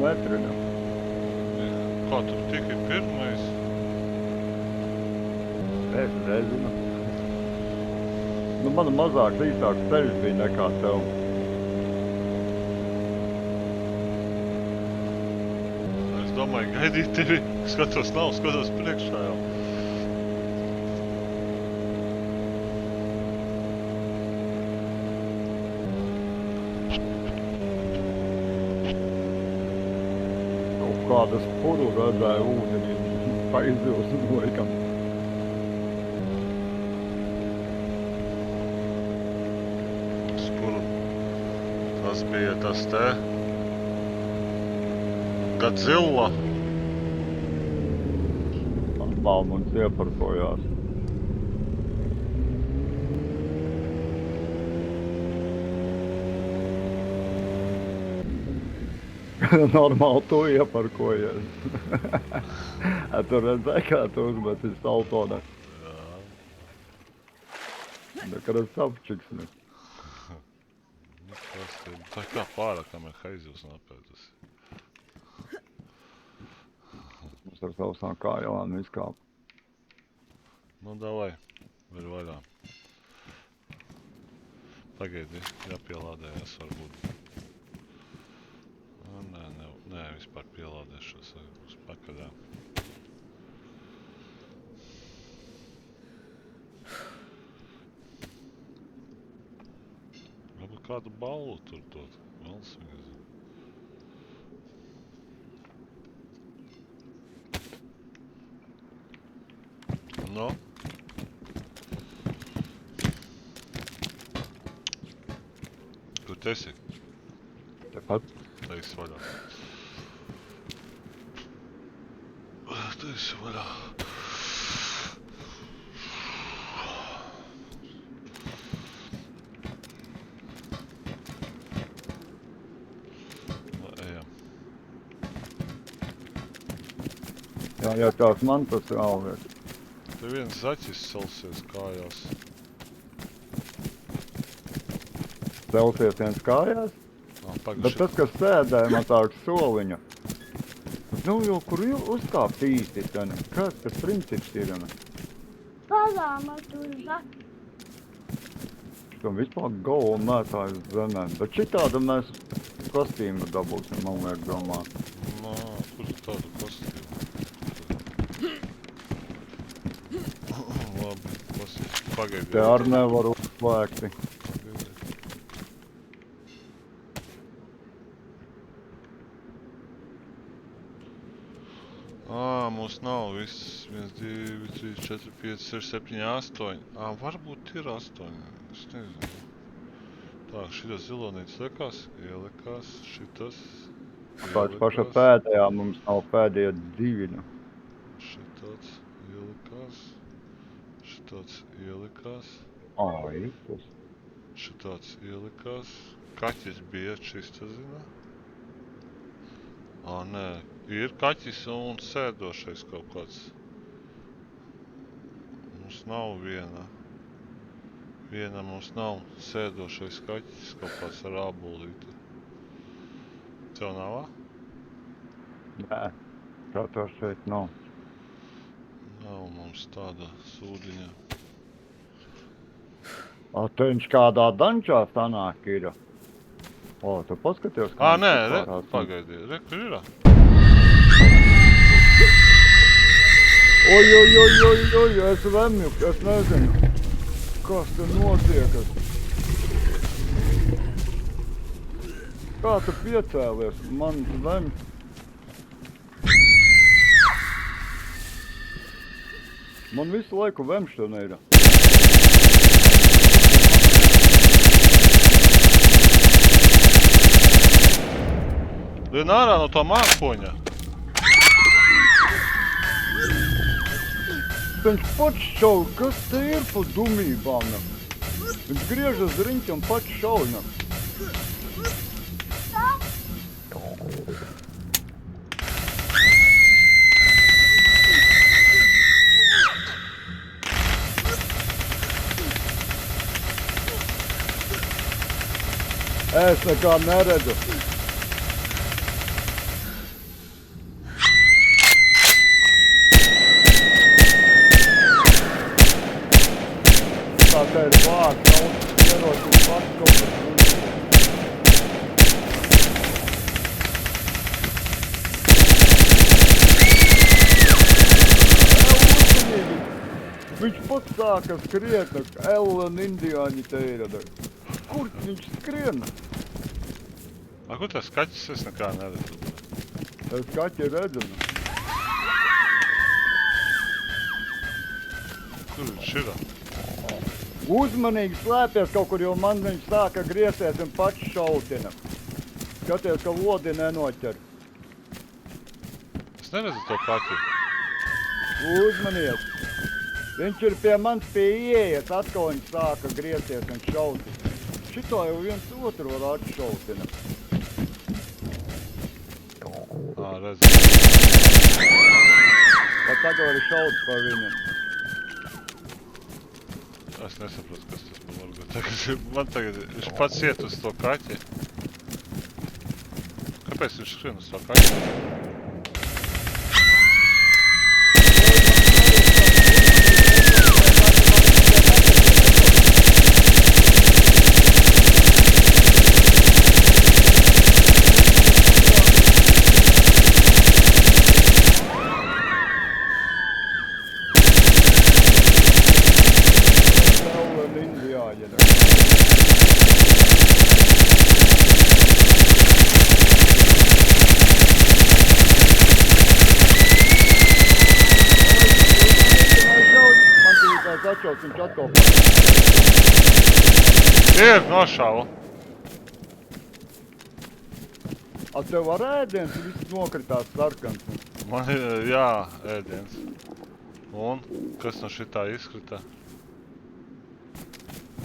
netrinu. Kā tu tiki pirmais? Es nezinu. Nu, man mazāk īsāks ceļš bija nekā tev. Es domāju, gaidīt tevi. Skatos priekšā jau. Kaut kādas puru redzēju ūdenī. Paizils un laikam. Spuru. Tas bija tas te. Godzilla. Balmuns ieparkojās. Normāli tu ieparkojies. Tu redzēji, kā tu uzmeti saltonā. Jā. Nekad sapčiksni. Tā kā pārāk, kamēr haizivs napēdus. Mums ar sausām kājām izkāp. Nu, davai. Var vaļā. Pagaidi, jāpielādējas varbūt. Nē, vispār pielādēšos uz pakaļā. Varbūt kādu balvu tur dot. Valsts viņa zina. No? Kur tu esi? Tepat. Tā esi vaļā. Tā esi vaļā. Nu, ejam. Jā, ja tās man tas jāliek. Te viens zaķis celsies kājās. Celsies viens kājās? Bet tas, kas sēdēja man tāds soliņa. Nu, jau kur uzkāpt īsti, tad kas tas princips ir? Palāma tur zaki. Tam vispār galvu mētāju zemē. Bet šitādu mēs kostīmu dabūsim, man liek domā. Nā, kur tādu kostīmu? Labi, pagaidi. Te ar nevaru uzslēgti. Mums nav viss 1, 2, 3, 4, 5, 6, 7, 8. Varbūt ir 8. Es nezinu. Tā, šitas zilonīts ielikās, šitas Pēc paša pēdējā mums nav pēdējie 2. Šitāds ielikās. Šitāds ielikās. Ai, tas. Šitāds ielikās. Kaķis bija, šis tas zina. Nē. Ir kaķis un sēdošais kaut kāds. Mums nav viena. Viena mums nav sēdošais kaķis kaut kāds ar ābolīti. Tev nav? Nē, tā to šeit nav. Nav mums tāda sūdiņa. Te viņš kādā dančā sanāk ir. Tu paskaties, kā Nē, pagaidi, kur ir? Oj, es vemju, es nezinu, kas te notiekas. Kā tu piecēlies? Man vemj. Man visu laiku vemšana ir. Lien ārā no tā mākoņa. Viņš pats šauj, kas te ir pa dumībām? Viņš griežas riņķi un pats šauj. Es nekā neredzu. Viņš pats sāka skriet, Ella un indiāņi te ir. Kur viņš skrien? Kur tas kaķis? Es nekā neredzu. Es kaķi redzu. Kur viņš ir? Uzmanīgi slēpies kaut kur, jo man viņš sāka griezties un pats šautina. Skaties, ka lodi nenoķer. Es neredzu to kaķi. Uzmanies. Viņš ir pie manis pie ieejas, atkal viņš sāka griezties un šautina. Šito jau viens otru var atšautina. Redzu. Pat tagad var šaut pa viņam. Es nesaprotu, kas tas man var būt. Man tagad, viņš pats iet uz to kaķi. Kāpēc viņš skrien uz to kaķi? Atšauts, viņš atkal Ir, nošāva. A tev var ēdiens, viss nokritās sarkans. Man ir, jā, ēdiens. Un, kas no šitā izkrita?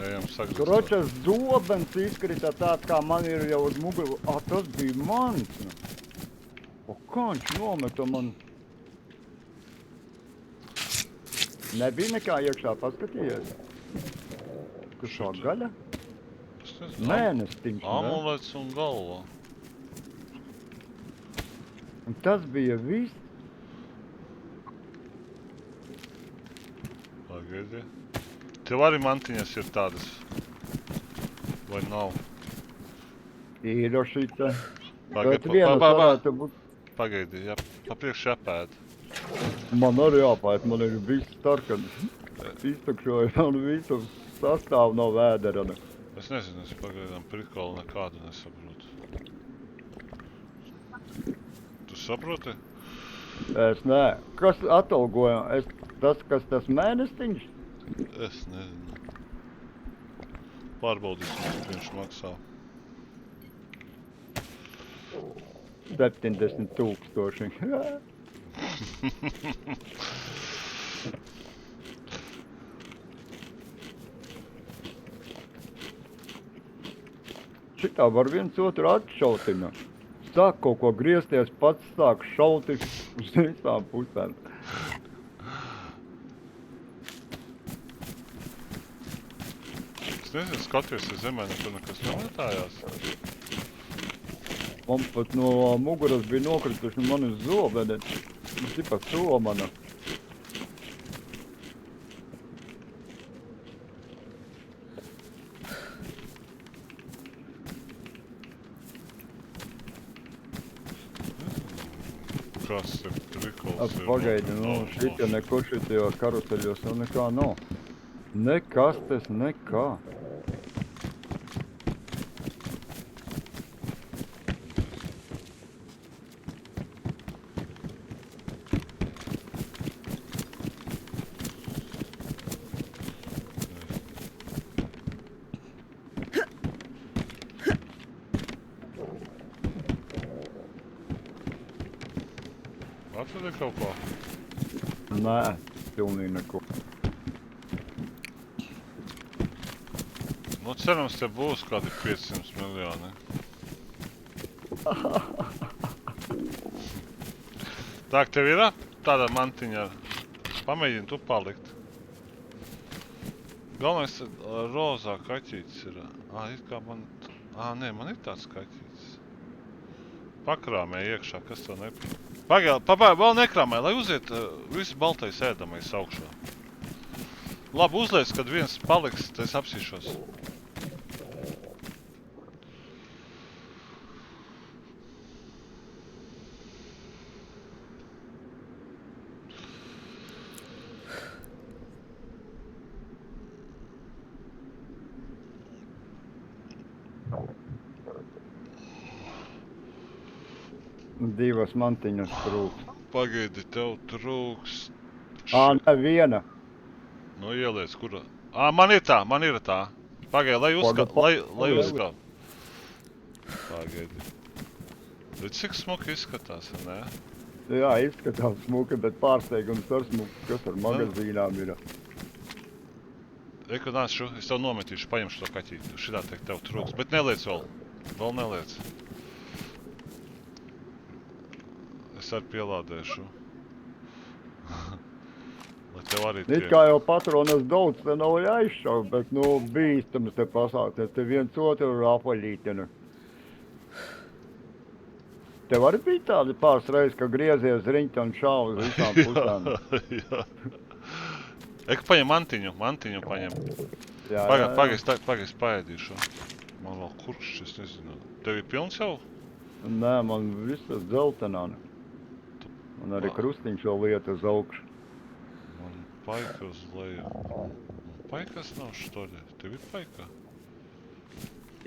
Ejam sagrist. Kročas zobens izkrita tāds, kā man ir jau uz muguru. Tas bija mans. O, kā viņš nometa man? Nebija nekā iekšā, paskatījies. Kur šā gaļa? Mēnestiņš, ne? Amulets un galva. Un tas bija viss. Pagaidi. Tev arī mantiņas ir tādas? Vai nav? Īrošīta. Pagaidi, pagaidi, papriekš jāpēd. Man arī jāpēt, man ir viss sarkans. Iztukšoja un visu sastāv no vēdera. Es nezinu, es pagaidām prikolu nekādu nesaprotu. Tu saproti? Es nē. Kas atalgoja? Tas mēnestiņš? Es nezinu. Pārbaudīsim, cik viņš maksā. 70,000. Šitā var viens otru atšautināt. Sāk kaut ko griezties, pats sāk šautis uz visām pusēm. Es nezinu, skaties, ja zemē nekur nekas nemetājās. Man pat no muguras bija nokrituši man uz zobeni. Tas ir pa somana. Kas ir prikols? Pagaidi, šitie neko šitajos karuseļos jau nekā nav. Nekas tas nekā. Atradi kaut ko? Nē, pilnīgi neko. Nu, cerams, te būs kādi 500 miljoni. Tā, tev ir tāda mantiņa. Pamēģini tu palikt. Galvenais, rozā kaķītis ir. It kā man... Nē, man ir tāds kaķītis. Pakrāmē iekšā, kas to nepie... Pagaidi, vēl nekrāmē, lai uziet visi baltais ēdamais augšā. Labi, uzliec, kad viens paliks, tad es apsīšos. Divas mantiņas trūks. Pagaidi, tev trūks. Ne viena. Nu, ieliec, kurā? Man ir tā. Pagaidi, lai uzkāp. Pagaidi. Bet cik smuki izskatās, ne? Jā, izskatās smuki, bet pārsteigums ar smuki, kas ar magazīnām ir. Reku nāc šo, es tev nometīšu, paņemšu to kaķīti. Šitā teikt tev trūks, bet neliec vēl. Vēl neliec. Es arī pielādēšu. Lai tev arī It kā jau patronas daudz te nav jāizšauj, bet, bīstams te pasākties. Te viens otru rapaļītini. Tev arī bija tādi pāris reizes, ka griezies riņķi un šauj uz visām pusēm. Jā. Eku paņem mantiņu paņem. Pagaid, paēdīšu. Man vēl kurkšķis, es nezinu. Tev ir pilns jau? Nē, man visas dzeltenā. Un arī krustiņš vēl lieta uz augšu. Man paika uz leju. Paikas nav štoļi. Tev ir paika?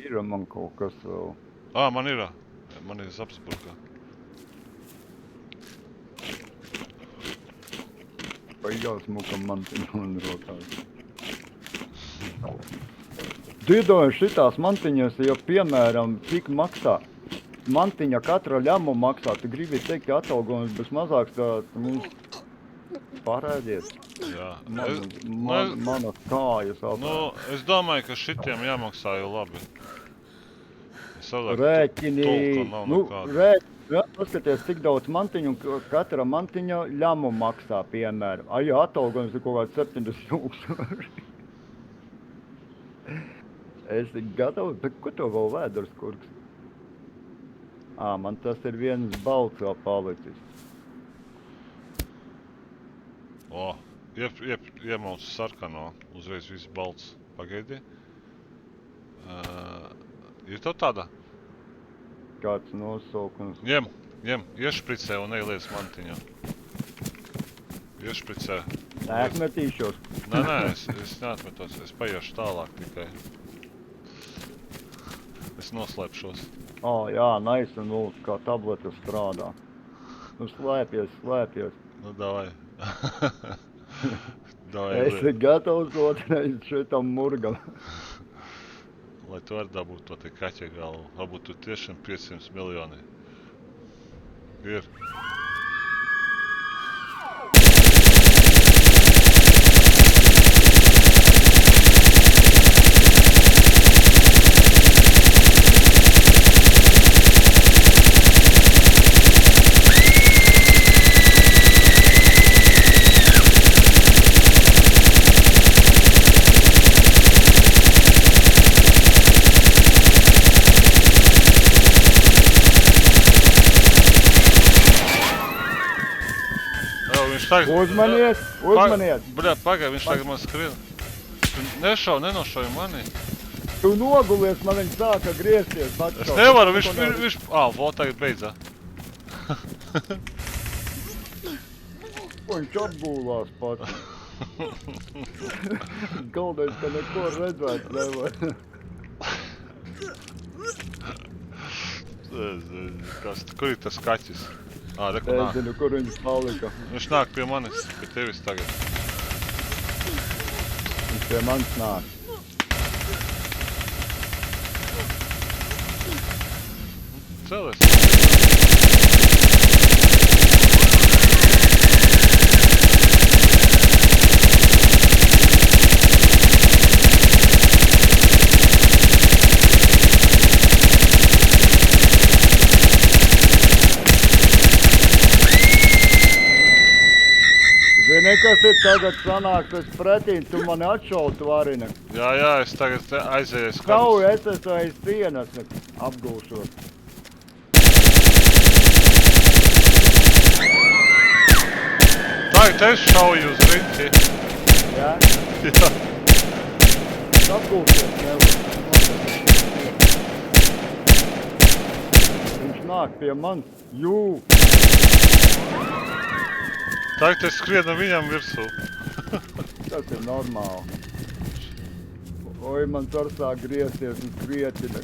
Ir man kaut kas vēl. Man ir. Man ir Zapsburgā. Paigās mukam mantiņu un rokās. Diedoju šitās mantiņas, ja piemēram, cik maksā. Mantiņa katra ļamu maksā. Tu gribi teikt, ka atalgojums būs mazāks, tad mums parēdiet. Jā. Manas kājas apēd. Es domāju, ka šitiem jāmaksā jau labi. Rēķini, paskaties, cik daudz mantiņu, un katra mantiņa ļamu maksā, piemēram. Ja atalgojums ir kaut kāds 70 tūkstoši. Esi gatavs, bet ko to vēl vēders kurks? Man tas ir viens balts vēl palicis. Iemauc sarkano, uzreiz viss balts. Pagaidi. Ir tev tāda? Kāds nosaukums? Ņem, iešpricē un neieliec mantiņā. Iešpricē. Neatmetīšos. Nē, es neatmetos, es paiešu tālāk tikai. Es noslēpšos. Jā, nice, un kā tableta strādā. Slēpjies. Nu, davai. Esi gatavs otrais šitam murgam. Lai tu arī dabūtu to te kaķa galvu. Varbūt tu tiešām 500 miljoni. Ir. Uzmanies! Bļā, pagaid, viņš tagad man skrien. Tu nenošauj mani. Tu nogulies, man viņš sāka griezties. Es nevaru, viņš... Vēl tagad beidzā. Viņš apgūlās pats. Galvenais, ka neko redzēt nevar. Kur ir tas kaķis? Reku nāk. Es zinu, kur viņš palika. Viņš nāk pie manis, pie tevis tagad. Viņš pie manis nāk. Cēlies. Zini, kas ir tagad sanāks, es pretīm, tu mani atšautu varina. Jā, es tagad aizēju skatus. Kauj, es esmu aiz sienas, apgūšos. Tagad es šauju uz riņķi. Jā? Jā. Apgūšos, Viņš nāk pie manis. Jū! Tagad es skrienu viņam virsū. Tas ir normāli. Oi, man tur sāk griezties un skrietina.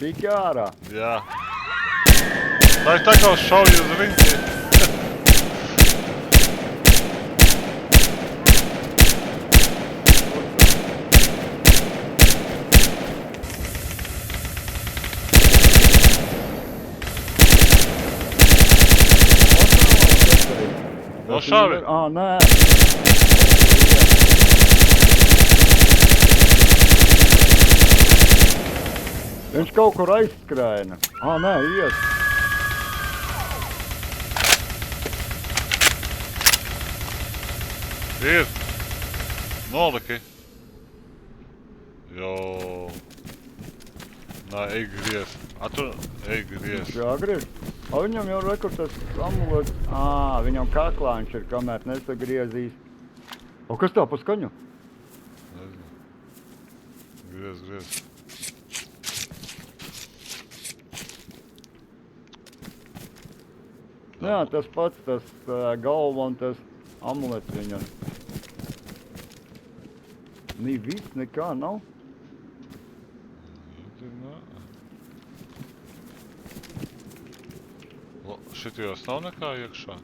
Tiki ārā. Jā. Lai tā kā šauj uz riņķi. Nošāvi? Ā, nē. Viņš kaut kur aizskrēja. Ā, nē, iet. Ir. Noliki. Jo. Nā, ej griez. A tu ej griez. Jāgriež. A viņam jau rekur tas amulets. Ā, viņam kaklā viņš ir, kamēr nesagriezīs. O, kas tā pa skaņu? Nezinu. Griez, griez. Jā, tas pats, tas galva un tas amulets viņam. Nī viss, nekā nav. Šitijos nav nekā iekšā?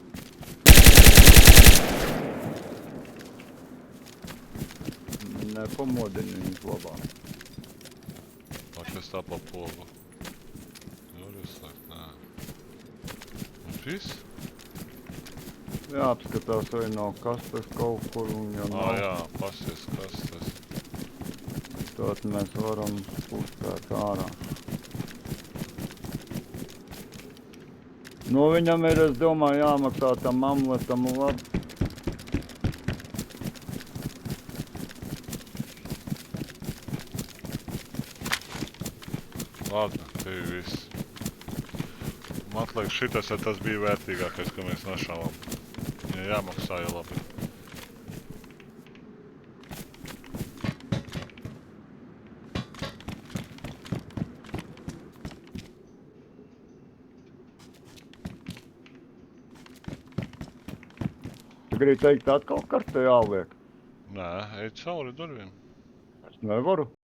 Nepamodini viņus labāk. Kas tā pa pogu? Jūrisāk, nē. Un viss? Jāapskatās, vai nav kastes kaut kur un ja nav. Jā, pasies kastes. Tad mēs varam spustēt ārā. Nu, viņam ir, es domāju, jāmaksā tam amuletam labi. Ладно, tev viss. Man liekas, šitas tas bija vērtīgākais, ko mēs našāvām. Ja jāmaksāja labi. Tu gribi teikt, atkal kartē jāliek? Nē, ej cauri durvīm. Es nevaru.